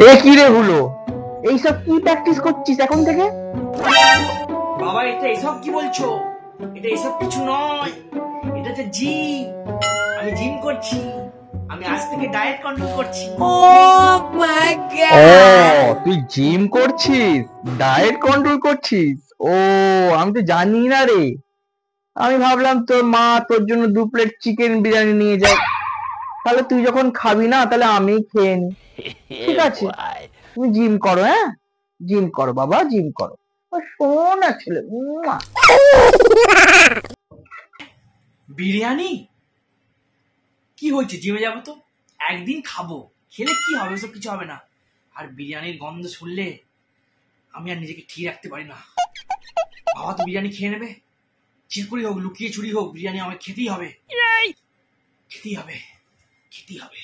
এ কি রে হলো? এইসব কি প্র্যাকটিস করছিস এখন থেকে? বাবা এটা এসব কি বলছো? এটা এসব কিছু নয়, এটা হচ্ছে জিম। আমি জিম করছি, আমি আজ থেকে ডায়েট কন্ট্রোল করছি। ও মাই ও, গড, তুই জিম করছিস, ডায়েট কন্ট্রোল করছিস? ও, আমি তো জানি না রে। আমি ভাবলাম তোর মা তোর জন্য 2 প্লেট চিকেন বিরিয়ানি নিয়ে যায়। তাহলে তুই যখন খাবি না তাহলে আমি খেয়ে নি। ঠিক আছে, তুমি জিম করো, হ্যাঁ জিম করো বাবা, জিম করো। ও সোনা ছেলে। মুয়া। বিরিয়ানি কি হয়েছে? জিমে যাবো তো, একদিন খাবো, খেলে কি হবে? সব কিছু হবে না। আর বিরিয়ানির গন্ধ শুনলে আমি আর নিজেকে ঠিক রাখতে পারি না। বাবা তো বিরিয়ানি খেয়ে নেবে, যে করে হোক, লুকিয়ে চুরি হোক, বিরিয়ানি আমাকে খেতেই হবে, খেতেই হবে, খেতেই হবে।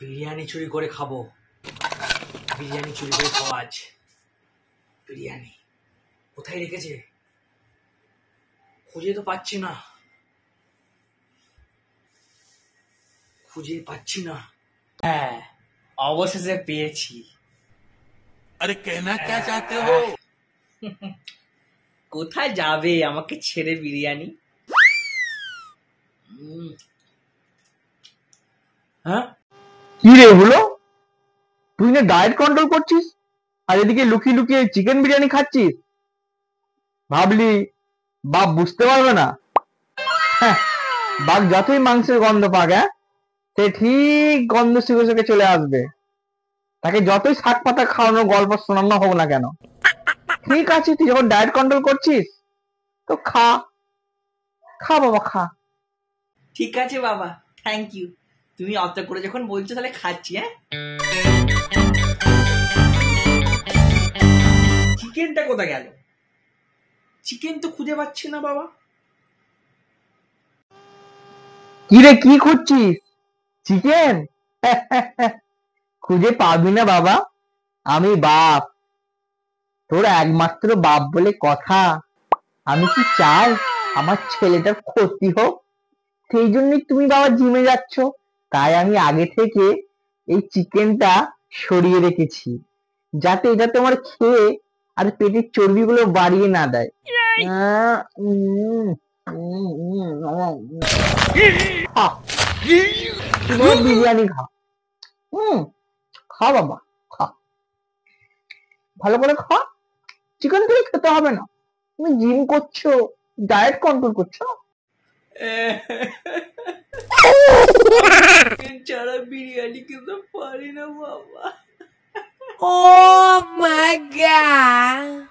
বিরিয়ানি চুরি করে খাবো, বিরিয়ানি চুরি করে খাবো আজ। বিরিয়ানি কোথায় রেখেছে? খুঁজে তো পাচ্ছি না, খুঁজে পাচ্ছি না। হ্যাঁ, অবশেষে পেয়েছি। अरे कहना क्या चाहते हो? কোথায় যাবে আমাকে ছেড়ে বিরিয়ানি? হ্যাঁ, কি রে হলো? তুই না ডায়েট কন্ট্রোল করছিস, আর এদিকে লুকিয়ে লুকিয়ে চিকেন বিরিয়ানি খাচ্ছিস? ভাবলি বাপ বুঝতে পারবে না? হ্যাঁ, বাঘ যতই মাংসের গন্ধ পাক, হ্যাঁ, সে ঠিক গন্ধ শুকে শুকে চলে আসবে। তাকে যতই শাক পাতা খাওয়ানো গল্প শোনানো হোক না কেন, ঠিক আছে তুই যখন ডায়েট কন্ট্রোল করছিস তো খা, খা বাবা খা। ঠিক আছে বাবা, থ্যাংক ইউ। তুমি অত করে যখন বলছো তাহলে খাচ্ছি। হ্যাঁ, চিকেনটা কোথায় গেল? চিকেন তো খুঁজে পাচ্ছি না বাবা। কি রে কি খুঁজছিস? চিকেন? খুঁজে পাবি না বাবা, আমি বাপ, তোর একমাত্র বাপ বলে কথা। আমি কি চাই আমার ছেলেটার ক্ষতি হোক? সেই জন্যই তুমি বাবা জিমে যাচ্ছ। তাই আমি আগে থেকে এই চিকেনটা সরিয়ে রেখেছি, যাতে এটা তোমার খেয়ে আর পেটের চর্বিগুলো বাড়িয়ে না দেয়। আহ, উম, উম, উম, খা, তুই বরং বিরিয়ানি খা। হুম, খা বাবা খা, ভালো করে খা। চিকেন থেকে খেতে হবে না, তুমি জিম করছো, ডায়েট কন্ট্রোল করছো। চিকেন ছাড়া বিরিয়ানি খেতে পারি না বাবা। oh my god.